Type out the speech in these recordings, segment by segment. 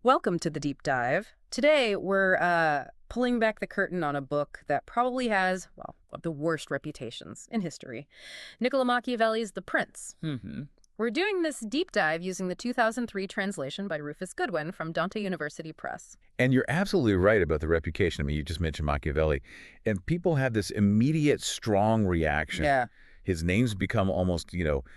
Welcome to the deep dive. Today, we're pulling back the curtain on a book that probably has, well, one of the worst reputations in history. Niccolo Machiavelli's The Prince. Hmm. We're doing this deep dive using the 2003 translation by Rufus Goodwin from Dante University Press. And you're absolutely right about the reputation. I mean, you just mentioned Machiavelli, and people have this immediate, strong reaction. Yeah. His name's become almost,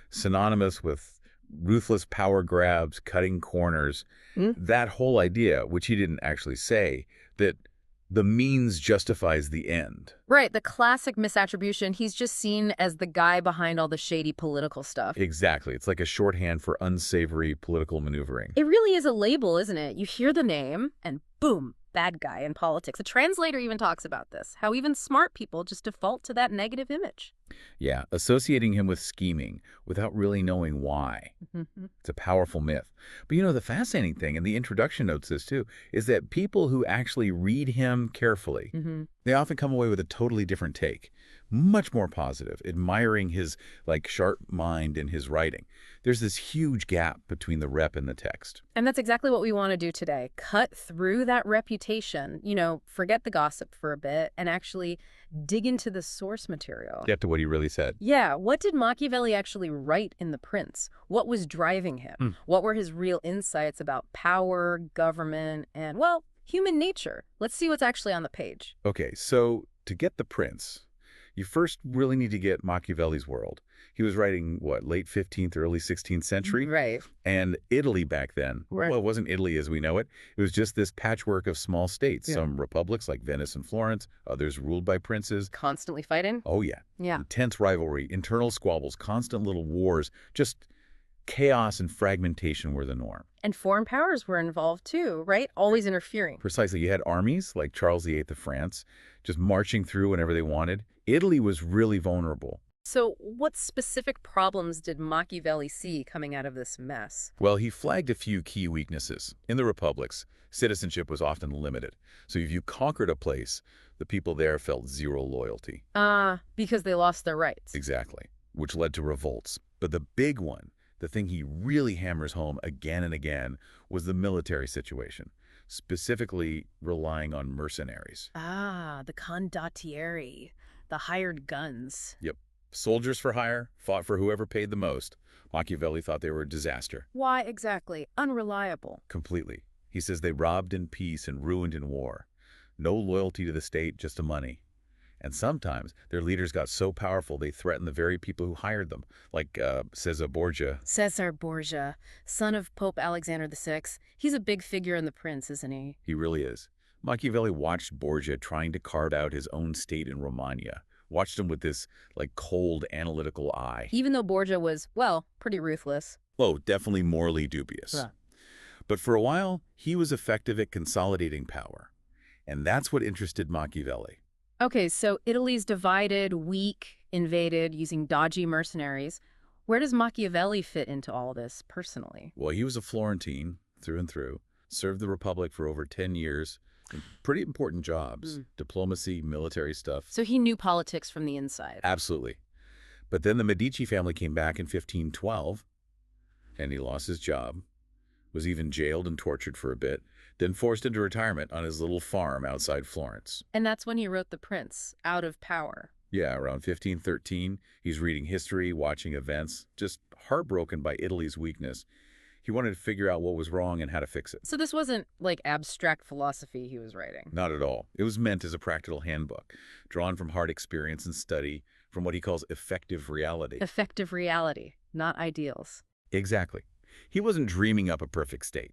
synonymous with ruthless power grabs, cutting corners. Hmm? That whole idea, which he didn't actually say, that the means justifies the end. Right, the classic misattribution. He's just seen as the guy behind all the shady political stuff. Exactly. It's like a shorthand for unsavory political maneuvering. It really is a label, isn't it? You hear the name, and boom, bad guy in politics. A translator even talks about this, how even smart people just default to that negative image. Yeah, associating him with scheming without really knowing why. Mhm. It's a powerful myth. But the fascinating thing, and the introduction notes this too, is that people who actually read him carefully, they often come away with a totally different take, much more positive, admiring his sharp mind in his writing. There's this huge gap between the rep and the text. And that's exactly what we want to do today. Cut through that reputation, forget the gossip for a bit and actually dig into the source material. Get to what he really said. Yeah, what did Machiavelli actually write in The Prince? What was driving him? What were his real insights about power, government, and, well, human nature? Let's see what's actually on the page. Okay, so to get The Prince, you first really need to get Machiavelli's world. He was writing, late 15th, early 16th century? Right. And Italy back then, Right. well, it wasn't Italy as we know it. It was just this patchwork of small states. Yeah. Some republics like Venice and Florence, others ruled by princes. Constantly fighting? Oh, yeah. Yeah. Intense rivalry, internal squabbles, constant little wars, just chaos and fragmentation were the norm. And foreign powers were involved too, right? Always interfering. Precisely. You had armies like Charles VIII of France just marching through whenever they wanted. Italy was really vulnerable. So what specific problems did Machiavelli see coming out of this mess? Well, he flagged a few key weaknesses. In the republics, citizenship was often limited. So if you conquered a place, the people there felt zero loyalty. Because they lost their rights. Exactly. Which led to revolts. But the big one, the thing he really hammers home again and again, was the military situation, specifically relying on mercenaries. The condottieri, the hired guns. Yep. Soldiers for hire, fought for whoever paid the most. Machiavelli thought they were a disaster. Why exactly? Unreliable. Completely. He says they robbed in peace and ruined in war. No loyalty to the state, just to money. And sometimes their leaders got so powerful they threatened the very people who hired them, like Caesar Borgia. Caesar Borgia, son of Pope Alexander VI. He's a big figure in The Prince, isn't he? He really is. Machiavelli watched Borgia trying to carve out his own state in Romagna. Watched him with this, cold, analytical eye. Even though Borgia was, well, pretty ruthless. Oh, definitely morally dubious. Yeah. But for a while, he was effective at consolidating power. And that's what interested Machiavelli. Okay, so Italy's divided, weak, invaded, using dodgy mercenaries. Where does Machiavelli fit into all this, personally? Well, he was a Florentine, through and through, served the Republic for over 10 years, in pretty important jobs, diplomacy, military stuff. So he knew politics from the inside. Absolutely. But then the Medici family came back in 1512, and he lost his job, was even jailed and tortured for a bit, then forced into retirement on his little farm outside Florence. And that's when he wrote The Prince, out of power. Yeah, around 1513, he's reading history, watching events, just heartbroken by Italy's weakness. He wanted to figure out what was wrong and how to fix it. So this wasn't like abstract philosophy he was writing. Not at all. It was meant as a practical handbook, drawn from hard experience and study, from what he calls effective reality. Effective reality, not ideals. Exactly. He wasn't dreaming up a perfect state.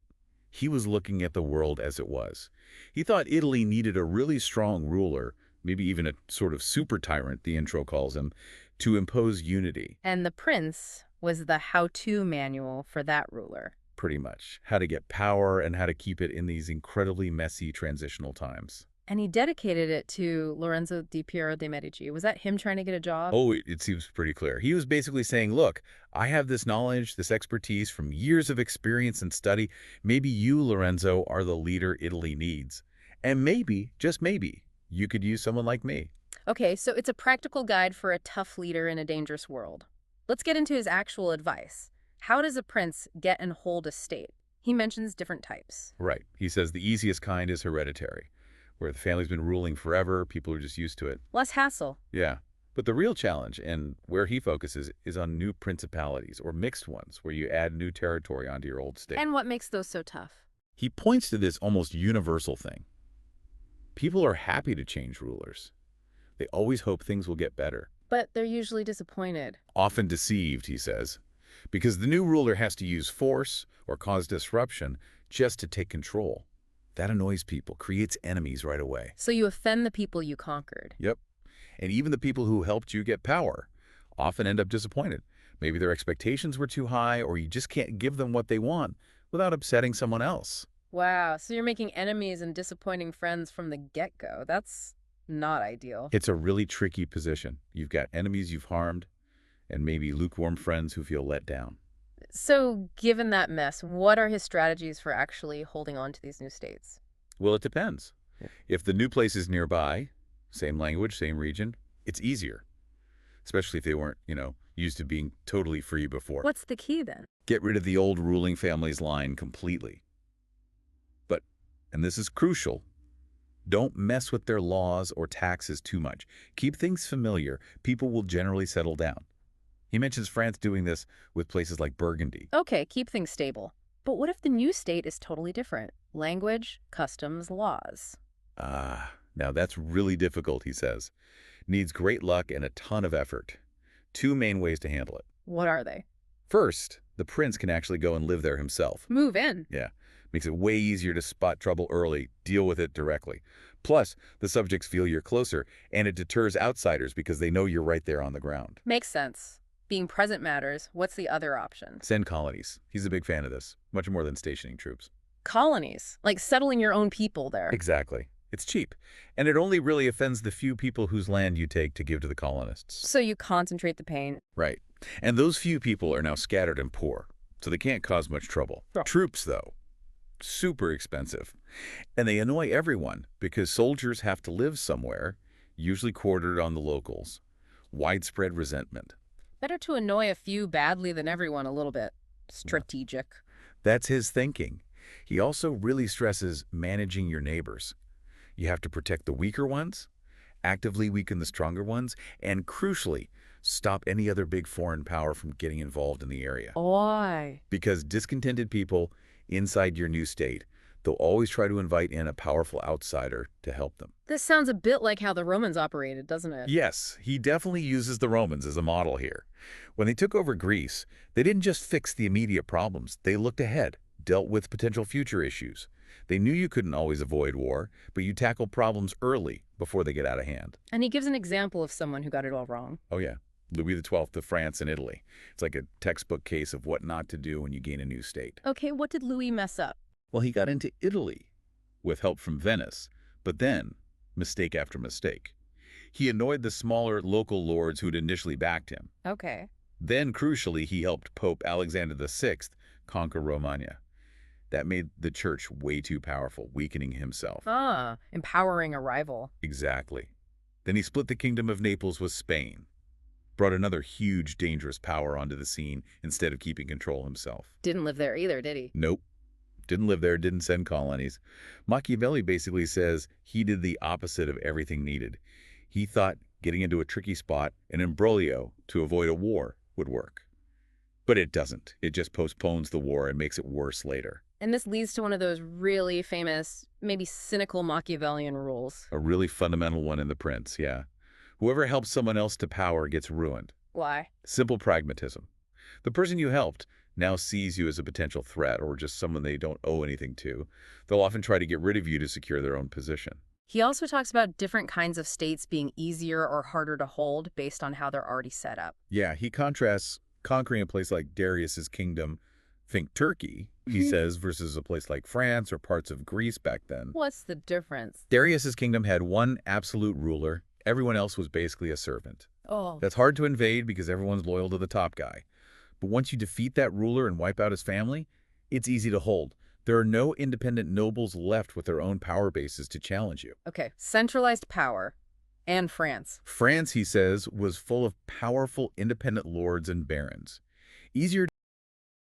He was looking at the world as it was. He thought Italy needed a really strong ruler, maybe even a sort of super tyrant, the intro calls him, to impose unity. And The Prince was the how-to manual for that ruler. Pretty much. How to get power and how to keep it in these incredibly messy transitional times. And he dedicated it to Lorenzo di Piero de' Medici. Was that him trying to get a job? Oh, it seems pretty clear. He was basically saying, look, I have this knowledge, this expertise from years of experience and study. Maybe you, Lorenzo, are the leader Italy needs. And maybe, just maybe, you could use someone like me. Okay, so it's a practical guide for a tough leader in a dangerous world. Let's get into his actual advice. How does a prince get and hold a state? He mentions different types. Right. He says the easiest kind is hereditary, where the family's been ruling forever, people are just used to it. Less hassle. Yeah. But the real challenge, and where he focuses, is on new principalities, or mixed ones, where you add new territory onto your old state. And what makes those so tough? He points to this almost universal thing. People are happy to change rulers. They always hope things will get better. But they're usually disappointed. Often deceived, he says, because the new ruler has to use force or cause disruption just to take control. That annoys people, creates enemies right away. So you offend the people you conquered. Yep. And even the people who helped you get power often end up disappointed. Maybe their expectations were too high, or you just can't give them what they want without upsetting someone else. Wow, so you're making enemies and disappointing friends from the get-go. That's not ideal. It's a really tricky position. You've got enemies you've harmed, and maybe lukewarm friends who feel let down. So, given that mess, what are his strategies for actually holding on to these new states? Well, it depends. If the new place is nearby, same language, same region, it's easier. Especially if they weren't, used to being totally free before. What's the key then? Get rid of the old ruling family's line completely. But, and this is crucial, don't mess with their laws or taxes too much. Keep things familiar. People will generally settle down. He mentions France doing this with places like Burgundy. Okay, keep things stable. But what if the new state is totally different? Language, customs, laws. Now that's really difficult, he says. Needs great luck and a ton of effort. Two main ways to handle it. What are they? First, the prince can actually go and live there himself. Move in. Yeah, makes it way easier to spot trouble early, deal with it directly. Plus, the subjects feel you're closer, and it deters outsiders because they know you're right there on the ground. Makes sense. Being present matters. What's the other option? Send colonies. He's a big fan of this, much more than stationing troops. Colonies, like settling your own people there. Exactly. It's cheap, and it only really offends the few people whose land you take to give to the colonists. So you concentrate the pain. Right. And those few people are now scattered and poor, so they can't cause much trouble. Oh. Troops, though, super expensive. And they annoy everyone because soldiers have to live somewhere, usually quartered on the locals. Widespread resentment. Better to annoy a few badly than everyone a little bit. Strategic. That's his thinking. He also really stresses managing your neighbors. You have to protect the weaker ones, actively weaken the stronger ones, and crucially, stop any other big foreign power from getting involved in the area. Why? Because discontented people inside your new state, they'll always try to invite in a powerful outsider to help them. This sounds a bit like how the Romans operated, doesn't it? Yes, he definitely uses the Romans as a model here. When they took over Greece, they didn't just fix the immediate problems. They looked ahead, dealt with potential future issues. They knew you couldn't always avoid war, but you tackle problems early before they get out of hand. And he gives an example of someone who got it all wrong. Oh, yeah. Louis XII of France and Italy. It's like a textbook case of what not to do when you gain a new state. Okay, what did Louis mess up? Well, he got into Italy with help from Venice, but then, mistake after mistake. He annoyed the smaller local lords who'd initially backed him. Okay. Then, crucially, he helped Pope Alexander VI conquer Romagna. That made the church way too powerful, weakening himself. Empowering a rival. Exactly. Then he split the kingdom of Naples with Spain, brought another huge, dangerous power onto the scene instead of keeping control himself. Didn't live there either, did he? Nope. Didn't live there, didn't send colonies. Machiavelli basically says he did the opposite of everything needed. He thought getting into a tricky spot, an imbroglio, to avoid a war would work. But it doesn't. It just postpones the war and makes it worse later. And this leads to one of those really famous, maybe cynical Machiavellian rules. A really fundamental one in The Prince, yeah. Whoever helps someone else to power gets ruined. Why? Simple pragmatism. The person you helped now sees you as a potential threat or just someone they don't owe anything to. They'll often try to get rid of you to secure their own position. He also talks about different kinds of states being easier or harder to hold based on how they're already set up. Yeah, he contrasts conquering a place like Darius's kingdom, think Turkey, he says, versus a place like France or parts of Greece back then. What's the difference? Darius's kingdom had one absolute ruler. Everyone else was basically a servant. Oh. That's hard to invade because everyone's loyal to the top guy. But once you defeat that ruler and wipe out his family, it's easy to hold. There are no independent nobles left with their own power bases to challenge you. Okay, centralized power. And France. France, he says, was full of powerful independent lords and barons. Easier